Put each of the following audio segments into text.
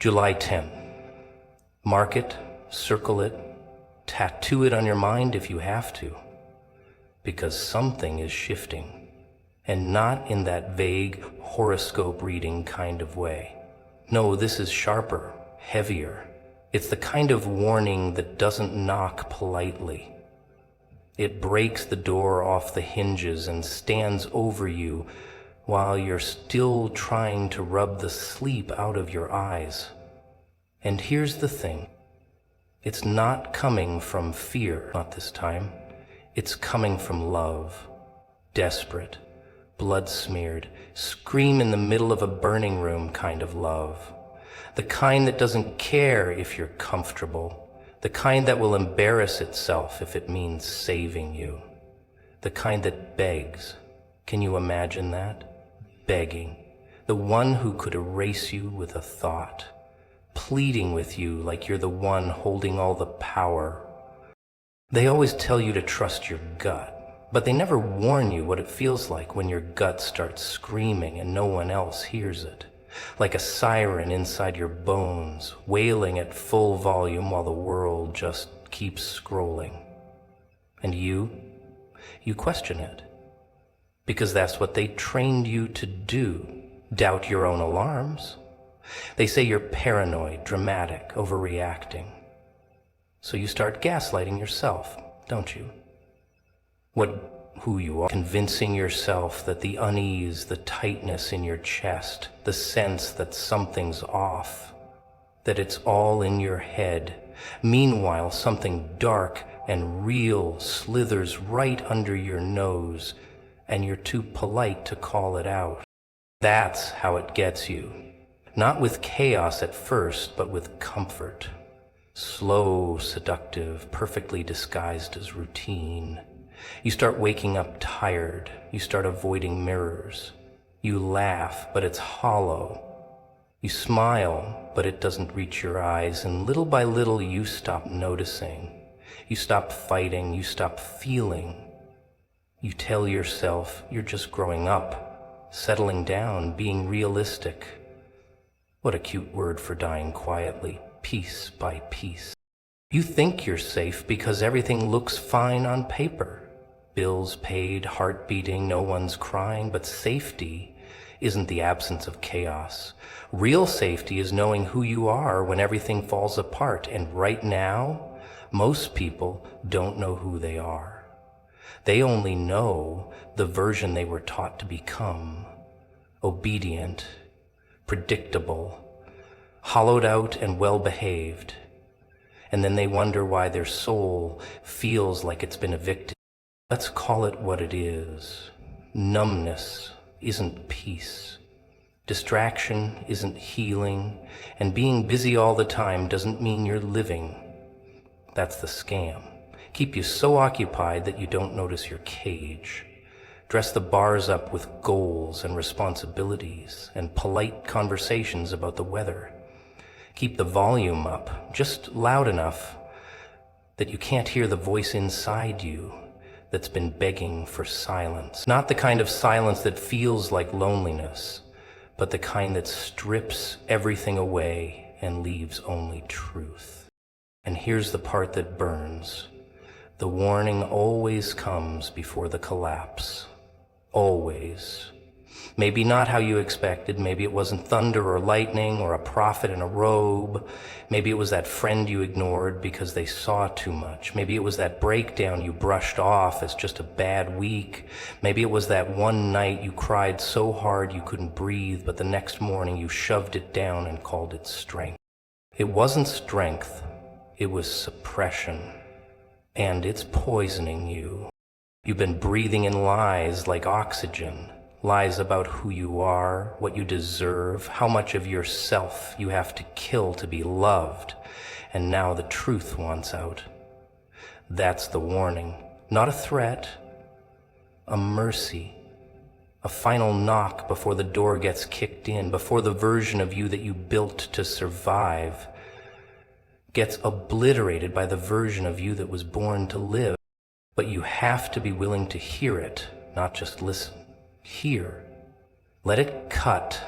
July 10. Mark it, circle it, tattoo it on your mind if you have to, because something is shifting, and not in that vague horoscope reading kind of way. No, this is sharper, heavier. It's the kind of warning that doesn't knock politely. It breaks the door off the hinges and stands over you while you're still trying to rub the sleep out of your eyes. And here's the thing. It's not coming from fear, not this time. It's coming from love. Desperate, blood-smeared, scream in the middle of a burning room kind of love. The kind that doesn't care if you're comfortable. The kind that will embarrass itself if it means saving you. The kind that begs. Can you imagine that? Begging. The one who could erase you with a thought. Pleading with you like you're the one holding all the power. They always tell you to trust your gut, but they never warn you what it feels like when your gut starts screaming and no one else hears it. Like a siren inside your bones, wailing at full volume while the world just keeps scrolling. And you question it. Because that's what they trained you to do. Doubt your own alarms. They say you're paranoid, dramatic, overreacting. So you start gaslighting yourself, don't you? Who you are, convincing yourself that the unease, the tightness in your chest, the sense that something's off, that it's all in your head. Meanwhile, something dark and real slithers right under your nose, and you're too polite to call it out. That's how it gets you. Not with chaos at first, but with comfort. Slow, seductive, perfectly disguised as routine. You start waking up tired. You start avoiding mirrors. You laugh, but it's hollow. You smile, but it doesn't reach your eyes, and little by little you stop noticing. You stop fighting. You stop feeling. You tell yourself you're just growing up, settling down, being realistic. What a cute word for dying quietly, piece by piece. You think you're safe because everything looks fine on paper. Bills paid, heart beating, no one's crying, but safety isn't the absence of chaos. Real safety is knowing who you are when everything falls apart, and right now, most people don't know who they are. They only know the version they were taught to become. Obedient, predictable, hollowed out and well-behaved. And then they wonder why their soul feels like it's been evicted. Let's call it what it is. Numbness isn't peace. Distraction isn't healing. And being busy all the time doesn't mean you're living. That's the scam. Keep you so occupied that you don't notice your cage. Dress the bars up with goals and responsibilities and polite conversations about the weather. Keep the volume up, just loud enough that you can't hear the voice inside you that's been begging for silence. Not the kind of silence that feels like loneliness, but the kind that strips everything away and leaves only truth. And here's the part that burns. The warning always comes before the collapse. Always. Maybe not how you expected. Maybe it wasn't thunder or lightning or a prophet in a robe. Maybe it was that friend you ignored because they saw too much. Maybe it was that breakdown you brushed off as just a bad week. Maybe it was that one night you cried so hard you couldn't breathe, but the next morning you shoved it down and called it strength. It wasn't strength. It was suppression. And it's poisoning you. You've been breathing in lies like oxygen. Lies about who you are, what you deserve, how much of yourself you have to kill to be loved. And now the truth wants out. That's the warning. Not a threat. A mercy. A final knock before the door gets kicked in, before the version of you that you built to survive gets obliterated by the version of you that was born to live. But you have to be willing to hear it, not just listen. Hear. Let it cut.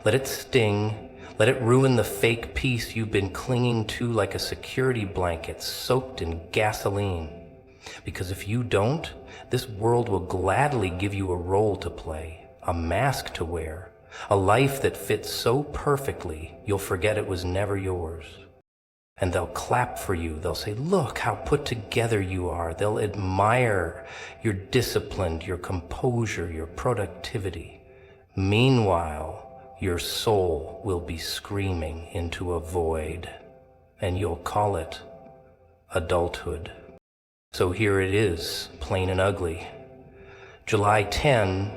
Let it sting. Let it ruin the fake peace you've been clinging to like a security blanket soaked in gasoline. Because if you don't, this world will gladly give you a role to play, a mask to wear, a life that fits so perfectly you'll forget it was never yours. And they'll clap for you. They'll say, look how put together you are. They'll admire your discipline, your composure, your productivity. Meanwhile, your soul will be screaming into a void, and you'll call it adulthood. So here it is, plain and ugly. July 10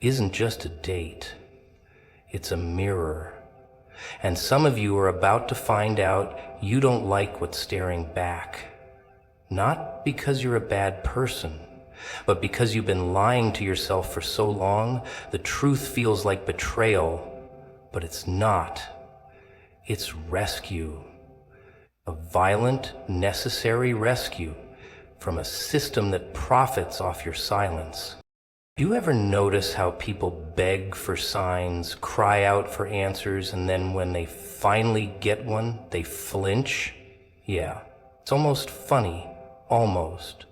isn't just a date. It's a mirror. And some of you are about to find out you don't like what's staring back. Not because you're a bad person, but because you've been lying to yourself for so long, the truth feels like betrayal, but it's not. It's rescue. A violent, necessary rescue from a system that profits off your silence. Do you ever notice how people beg for signs, cry out for answers, and then when they finally get one, they flinch? Yeah, it's almost funny, almost.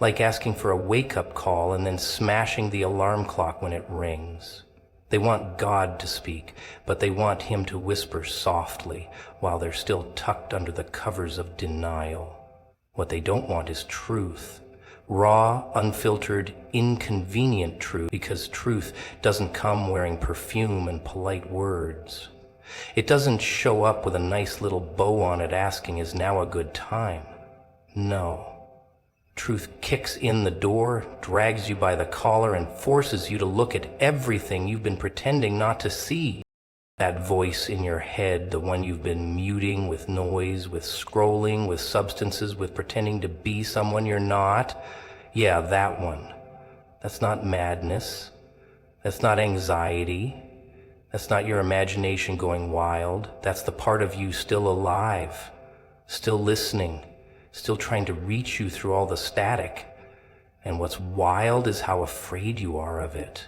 Like asking for a wake-up call and then smashing the alarm clock when it rings. They want God to speak, but they want him to whisper softly while they're still tucked under the covers of denial. What they don't want is truth. Raw, unfiltered, inconvenient truth, because truth doesn't come wearing perfume and polite words. It doesn't show up with a nice little bow on it asking, is now a good time? No. Truth kicks in the door, drags you by the collar, and forces you to look at everything you've been pretending not to see. That voice in your head, the one you've been muting with noise, with scrolling, with substances, with pretending to be someone you're not. Yeah, that one. That's not madness. That's not anxiety. That's not your imagination going wild. That's the part of you still alive, still listening, still trying to reach you through all the static. And what's wild is how afraid you are of it.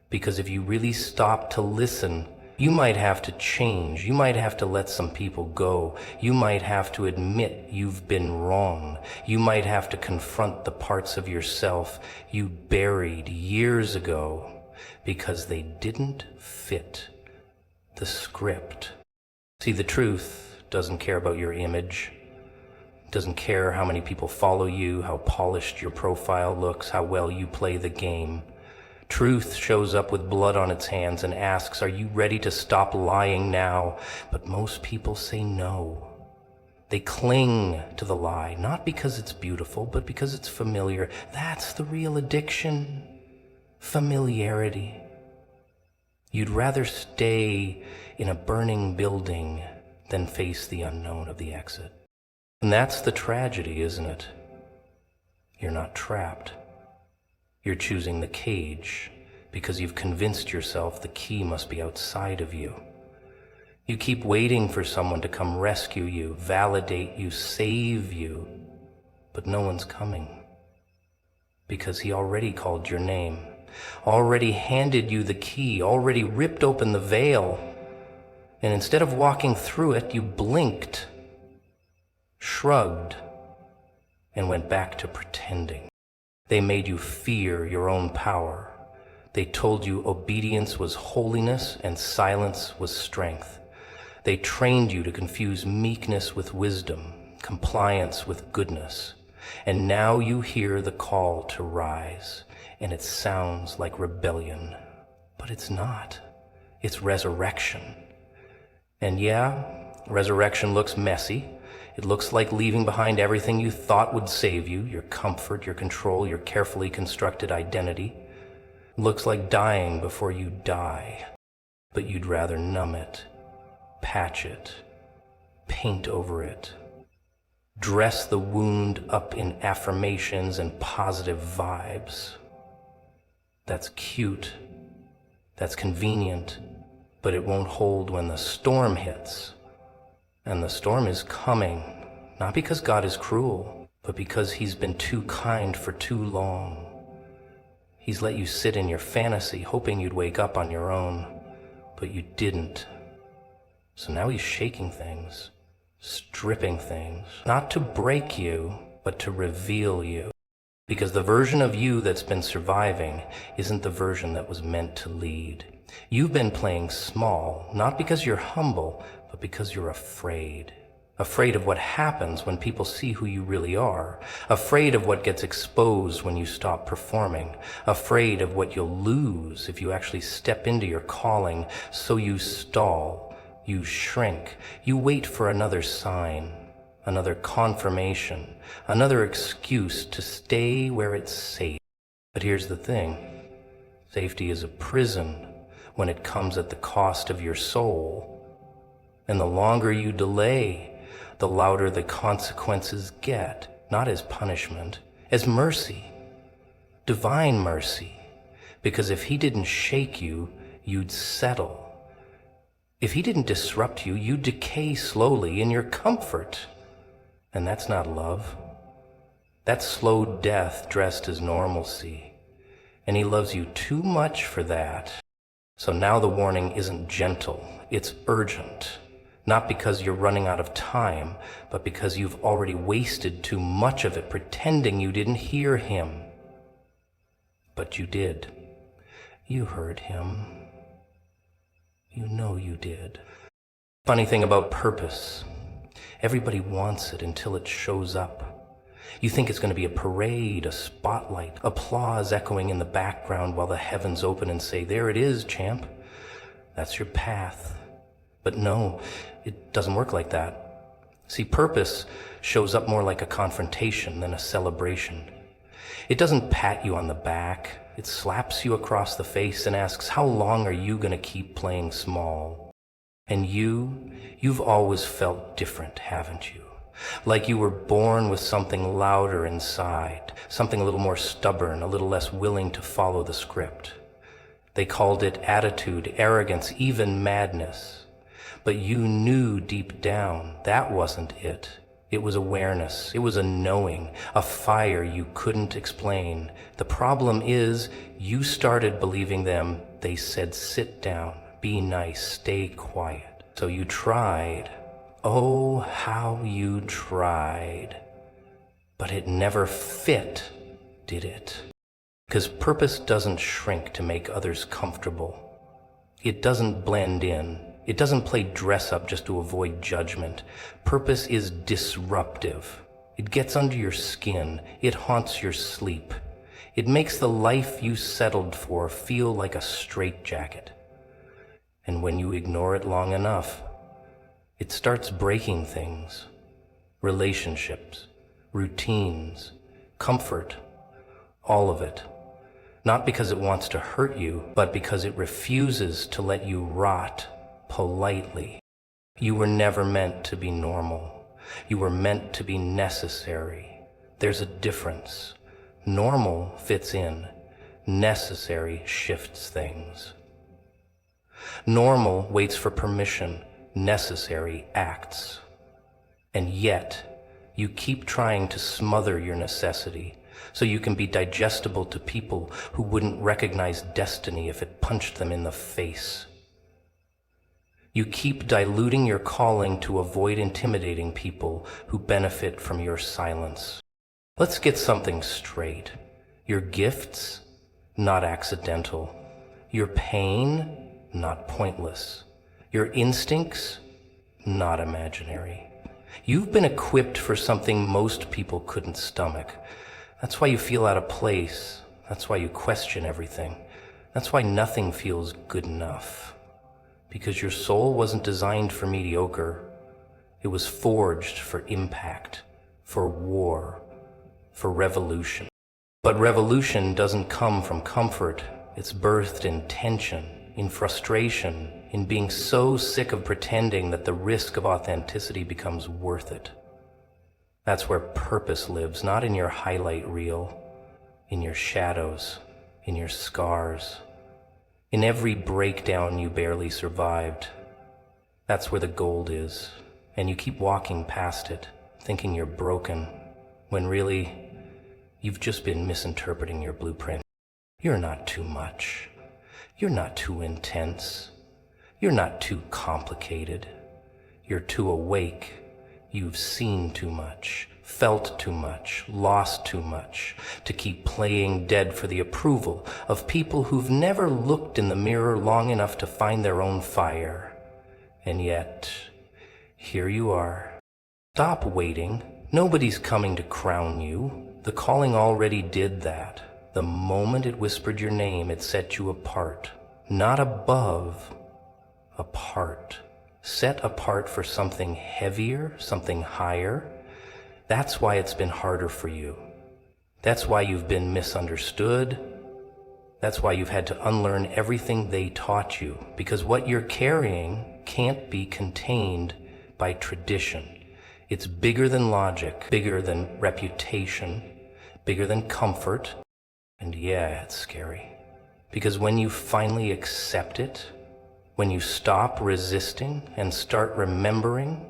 Because if you really stop to listen, you might have to change. You might have to let some people go. You might have to admit you've been wrong. You might have to confront the parts of yourself you buried years ago because they didn't fit the script. See, the truth doesn't care about your image. Doesn't care how many people follow you, how polished your profile looks, how well you play the game. Truth shows up with blood on its hands and asks, are you ready to stop lying now? But most people say no. They cling to the lie, not because it's beautiful, but because it's familiar. That's the real addiction. Familiarity. You'd rather stay in a burning building than face the unknown of the exit. And that's the tragedy, isn't it? You're not trapped. You're choosing the cage because you've convinced yourself the key must be outside of you. You keep waiting for someone to come rescue you, validate you, save you, but no one's coming because he already called your name, already handed you the key, already ripped open the veil, and instead of walking through it, you blinked, shrugged, and went back to pretending. They made you fear your own power. They told you obedience was holiness and silence was strength. They trained you to confuse meekness with wisdom, compliance with goodness. And now you hear the call to rise, and it sounds like rebellion. But it's not. It's resurrection. And yeah, resurrection looks messy. It looks like leaving behind everything you thought would save you, your comfort, your control, your carefully constructed identity. It looks like dying before you die, but you'd rather numb it, patch it, paint over it, dress the wound up in affirmations and positive vibes. That's cute, that's convenient, but it won't hold when the storm hits. And the storm is coming, not because God is cruel, but because he's been too kind for too long. He's let you sit in your fantasy, hoping you'd wake up on your own, but you didn't. So now he's shaking things, stripping things, not to break you, but to reveal you. Because the version of you that's been surviving isn't the version that was meant to lead. You've been playing small, not because you're humble, but because you're afraid. Afraid of what happens when people see who you really are. Afraid of what gets exposed when you stop performing. Afraid of what you'll lose if you actually step into your calling. So you stall, you shrink, you wait for another sign, another confirmation, another excuse to stay where it's safe. But here's the thing. Safety is a prison when it comes at the cost of your soul. And the longer you delay, the louder the consequences get, not as punishment, as mercy, divine mercy. Because if he didn't shake you, you'd settle. If he didn't disrupt you, you'd decay slowly in your comfort. And that's not love. That's slow death dressed as normalcy. And he loves you too much for that. So now the warning isn't gentle, it's urgent. Not because you're running out of time, but because you've already wasted too much of it pretending you didn't hear him. But you did. You heard him. You know you did. Funny thing about purpose. Everybody wants it until it shows up. You think it's going to be a parade, a spotlight, applause echoing in the background while the heavens open and say, "There it is, champ. That's your path." But no, it doesn't work like that. See, purpose shows up more like a confrontation than a celebration. It doesn't pat you on the back. It slaps you across the face and asks, how long are you going to keep playing small? And you've always felt different, haven't you? Like you were born with something louder inside, something a little more stubborn, a little less willing to follow the script. They called it attitude, arrogance, even madness. But you knew deep down that wasn't it. It was awareness. It was a knowing, a fire you couldn't explain. The problem is you started believing them. They said, sit down, be nice, stay quiet. So you tried. Oh, how you tried. But it never fit, did it? Because purpose doesn't shrink to make others comfortable. It doesn't blend in. It doesn't play dress up just to avoid judgment. Purpose is disruptive. It gets under your skin. It haunts your sleep. It makes the life you settled for feel like a straitjacket. And when you ignore it long enough, it starts breaking things. Relationships, routines, comfort, all of it. Not because it wants to hurt you, but because it refuses to let you rot politely. You were never meant to be normal. You were meant to be necessary. There's a difference. Normal fits in. Necessary shifts things. Normal waits for permission. Necessary acts. And yet, you keep trying to smother your necessity so you can be digestible to people who wouldn't recognize destiny if it punched them in the face. You keep diluting your calling to avoid intimidating people who benefit from your silence. Let's get something straight. Your gifts, not accidental. Your pain, not pointless. Your instincts, not imaginary. You've been equipped for something most people couldn't stomach. That's why you feel out of place. That's why you question everything. That's why nothing feels good enough. Because your soul wasn't designed for mediocre. It was forged for impact, for war, for revolution. But revolution doesn't come from comfort. It's birthed in tension, in frustration, in being so sick of pretending that the risk of authenticity becomes worth it. That's where purpose lives, not in your highlight reel, in your shadows, in your scars, in every breakdown you barely survived. That's where the gold is, and you keep walking past it, thinking you're broken, when really, you've just been misinterpreting your blueprint. You're not too much. You're not too intense. You're not too complicated. You're too awake. You've seen too much, felt too much, lost too much to keep playing dead for the approval of people who've never looked in the mirror long enough to find their own fire. And yet, here you are. Stop waiting. Nobody's coming to crown you. The calling already did that. The moment it whispered your name, it set you apart. Not above, apart. Set apart for something heavier, something higher. That's why it's been harder for you. That's why you've been misunderstood. That's why you've had to unlearn everything they taught you, because what you're carrying can't be contained by tradition. It's bigger than logic, bigger than reputation, bigger than comfort. And yeah, it's scary. Because when you finally accept it, when you stop resisting and start remembering,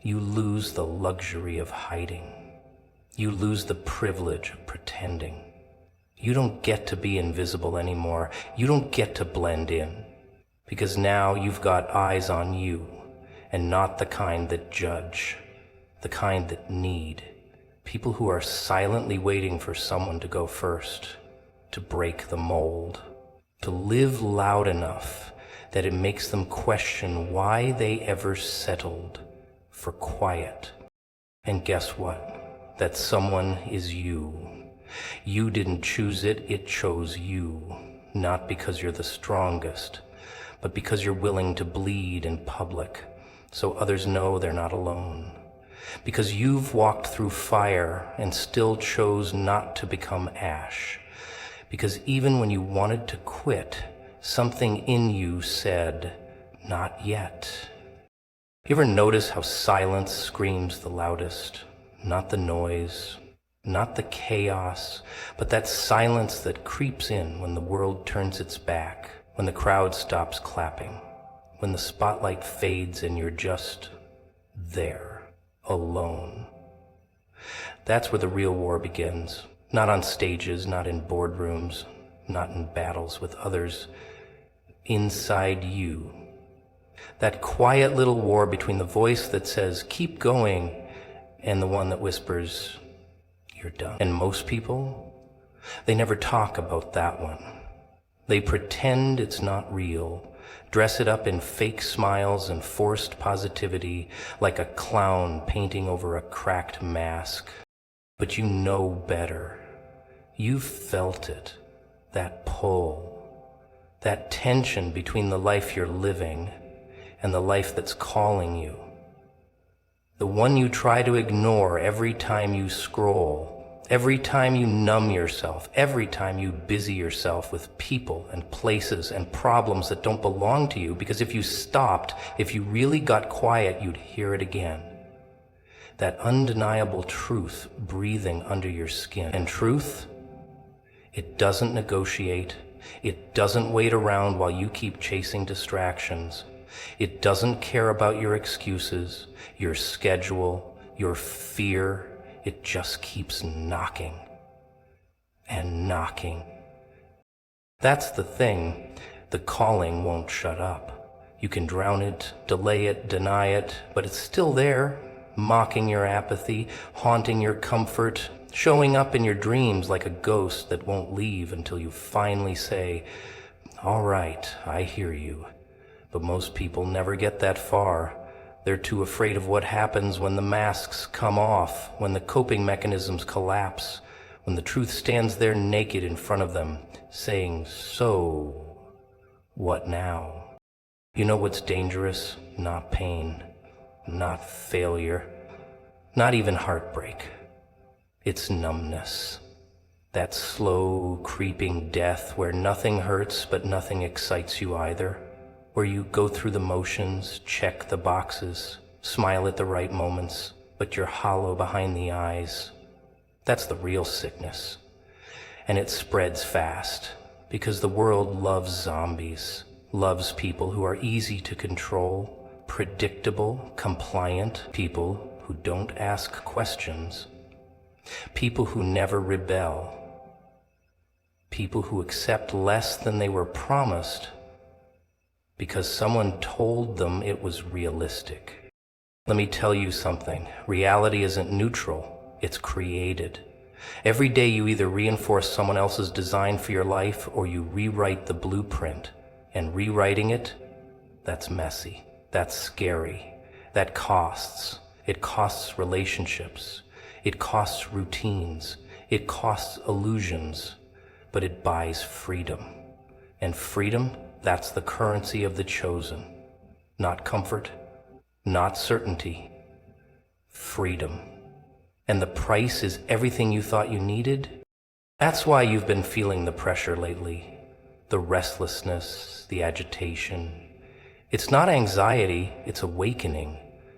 you lose the luxury of hiding. You lose the privilege of pretending. You don't get to be invisible anymore. You don't get to blend in. Because now you've got eyes on you, and not the kind that judge, the kind that need. People who are silently waiting for someone to go first, to break the mold, to live loud enough that it makes them question why they ever settled for quiet. And guess what? That someone is you. You didn't choose it, it chose you. Not because you're the strongest, but because you're willing to bleed in public so others know they're not alone. Because you've walked through fire and still chose not to become ash. Because even when you wanted to quit, something in you said, not yet. You ever notice how silence screams the loudest? Not the noise, not the chaos, but that silence that creeps in when the world turns its back, when the crowd stops clapping, when the spotlight fades and you're just there, alone. That's where the real war begins. Not on stages, not in boardrooms, not in battles with others. Inside you. That quiet little war between the voice that says, keep going, and the one that whispers, you're done. And most people, they never talk about that one. They pretend it's not real, dress it up in fake smiles and forced positivity, like a clown painting over a cracked mask. But you know better. You've felt it, that pull. That tension between the life you're living and the life that's calling you. The one you try to ignore every time you scroll, every time you numb yourself, every time you busy yourself with people and places and problems that don't belong to you, because if you stopped, if you really got quiet, you'd hear it again. That undeniable truth breathing under your skin. And truth, it doesn't negotiate. It doesn't wait around while you keep chasing distractions. It doesn't care about your excuses, your schedule, your fear. It just keeps knocking and knocking. That's the thing. The calling won't shut up. You can drown it, delay it, deny it, but it's still there, mocking your apathy, haunting your comfort, showing up in your dreams like a ghost that won't leave until you finally say, all right, I hear you. But most people never get that far. They're too afraid of what happens when the masks come off, when the coping mechanisms collapse, when the truth stands there naked in front of them, saying, so, what now? You know what's dangerous? Not pain, not failure, not even heartbreak. It's numbness. That slow, creeping death where nothing hurts but nothing excites you either. Where you go through the motions, check the boxes, smile at the right moments, but you're hollow behind the eyes. That's the real sickness. And it spreads fast, because the world loves zombies, loves people who are easy to control, predictable, compliant, people who don't ask questions. People who never rebel. People who accept less than they were promised because someone told them it was realistic. Let me tell you something. Reality isn't neutral, it's created. Every day you either reinforce someone else's design for your life or you rewrite the blueprint. And rewriting it, that's messy, that's scary, that costs. It costs relationships, it costs routines, it costs illusions, but it buys freedom. And freedom, that's the currency of the chosen. Not comfort, not certainty, freedom. And the price is everything you thought you needed? That's why you've been feeling the pressure lately, the restlessness, the agitation. It's not anxiety, it's awakening.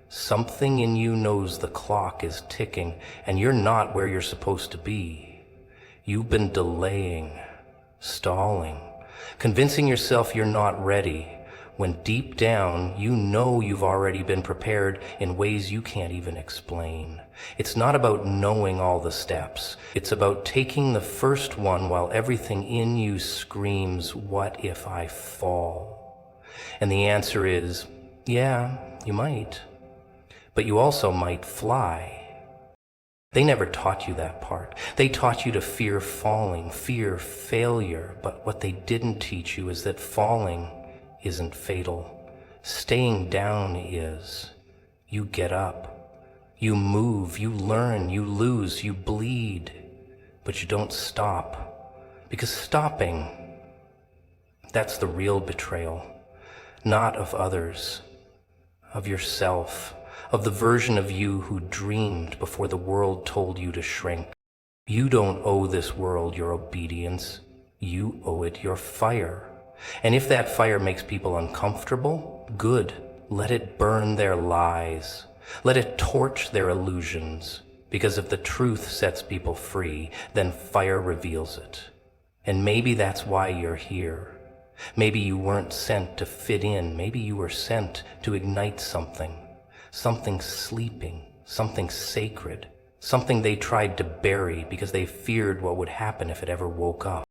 Something in you knows the clock is ticking and you're not where you're supposed to be. You've been delaying, stalling, convincing yourself you're not ready, when deep down you know you've already been prepared in ways you can't even explain. It's not about knowing all the steps. It's about taking the first one while everything in you screams, "What if I fall?" And the answer is, yeah, you might. But you also might fly. They never taught you that part. They taught you to fear falling, fear failure. But what they didn't teach you is that falling isn't fatal. Staying down is. You get up, you move, you learn, you lose, you bleed, but you don't stop. Because stopping, that's the real betrayal. Not of others, of yourself, of the version of you who dreamed before the world told you to shrink. You don't owe this world your obedience. You owe it your fire. And if that fire makes people uncomfortable, good. Let it burn their lies. Let it torch their illusions. Because if the truth sets people free, then fire reveals it. And maybe that's why you're here. Maybe you weren't sent to fit in. Maybe you were sent to ignite something. Something sleeping. Something sacred. Something they tried to bury because they feared what would happen if it ever woke up.